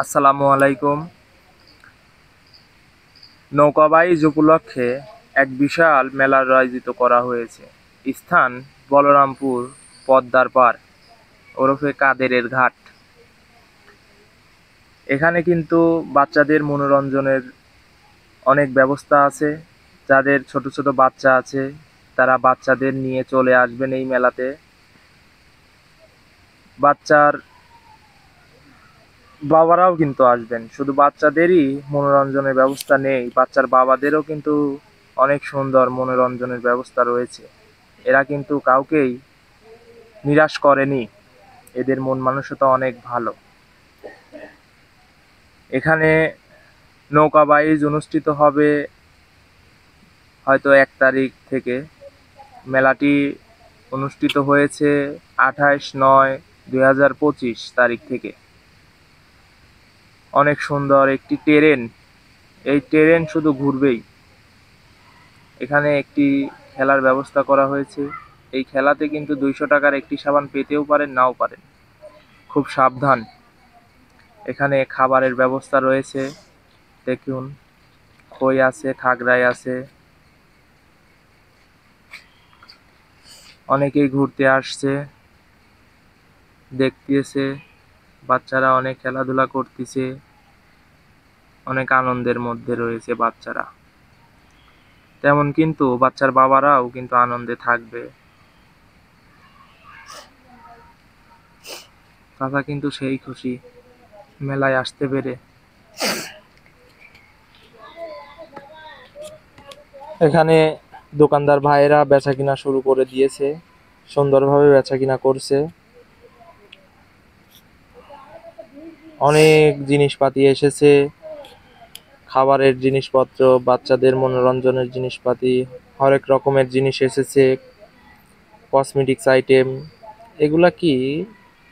আসসালামু আলাইকুম। নৌকাবাইজ উপলক্ষে এক বিশাল মেলার আয়োজিত করা হয়েছে। স্থান বলরামপুর পদ্মার পার ওরফে কাদেরের ঘাট। এখানে কিন্তু বাচ্চাদের মনোরঞ্জনের অনেক ব্যবস্থা আছে। যাদের ছোট ছোট বাচ্চা আছে তারা বাচ্চাদের নিয়ে চলে আসবেন এই মেলাতে। বাচ্চার বাবারাও কিন্তু আসবেন, শুধু বাচ্চাদেরই মনোরঞ্জনের ব্যবস্থা নেই, বাচ্চার বাবাদেরও কিন্তু অনেক সুন্দর মনোরঞ্জনের ব্যবস্থা রয়েছে। এরা কিন্তু কাউকেই নিরাশ করেনি, এদের মন মানসিকতা অনেক ভালো। এখানে নৌকা বাইচ অনুষ্ঠিত হবে হয়তো 1 তারিখ থেকে। মেলাটি অনুষ্ঠিত হয়েছে 28/9/2025 তারিখ থেকে। অনেক সুন্দর একটি ট্রেন, এই ট্রেন শুধু ঘুরবেই। এখানে একটি খেলার ব্যবস্থা করা হয়েছে। এই খেলাতে কিন্তু 200 টাকার একটি সাবান পেতেও পারেন, নাও পারেন, খুব সাবধান। এখানে খাবারের ব্যবস্থা রয়েছে, দেখুন খই আছে, খাগড়াই আছে। অনেকেই ঘুরতে আসছে, দেখতেছে, বাচ্চারা অনেক খেলাধুলা করতেছে, অনেক আনন্দের মধ্যে রয়েছে বাচ্চারা। তেমন কিন্তু বাচ্চার বাবারাও কিন্তু আনন্দে থাকবে। তারা কিন্তু সেই খুশি মেলায় আসতে পেরে। এখানে দোকানদার ভাইয়েরা বেচা কিনা শুরু করে দিয়েছে, সুন্দরভাবে বেচা কিনা করছে। অনেক জিনিসপাতি এসেছে, খাবারের জিনিসপত্র, বাচ্চাদের মনোরঞ্জনের জিনিসপাতি, হরেক রকমের জিনিস এসেছে। কসমেটিক্স আইটেম, এগুলা কি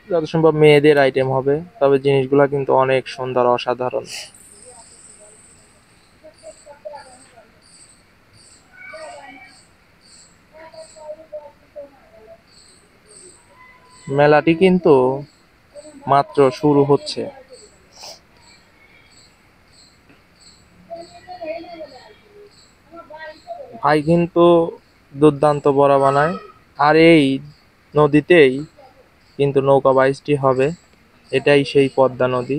যত সম্ভব মেয়েদের আইটেম হবে, তবে জিনিসগুলা কিন্তু অনেক সুন্দর, অসাধারণ। মেলাটি কিন্তু মাত্র শুরু হচ্ছে। ভাই কিন্তু দুর্দান্ত বড়া বানায়। আর এই নদীতেই কিন্তু নৌকা বাইচটি হবে। এটাই সেই পদ্মা নদী।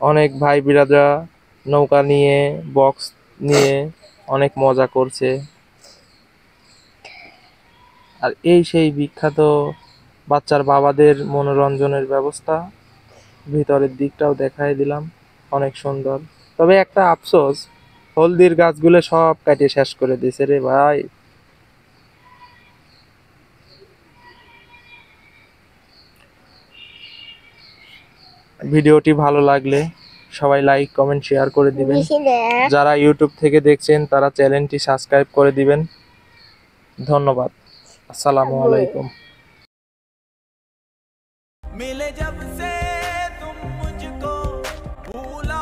অনেক ভাই বিরাদরা নৌকা নিয়ে, বক্স নিয়ে অনেক মজা করছে। আর এই সেই বিখ্যাত বাচ্চার বাবাদের মনোরঞ্জনের ব্যবস্থা। ভিতরের দিকটাও দেখাই দিলাম, অনেক সুন্দর। তবে একটা আফসোস, হলদির গাছগুলো সব কাটে শেষ করে দিয়েছে রে ভাই। ভিডিওটি ভালো লাগলে সবাই লাইক, কমেন্ট, শেয়ার করে দিবেন। যারা ইউটিউব থেকে দেখছেন তারা চ্যানেলটি সাবস্ক্রাইব করে দিবেন। ধন্যবাদ। আসসালামু আলাইকুম। मिले जब से तुम मुझको भूला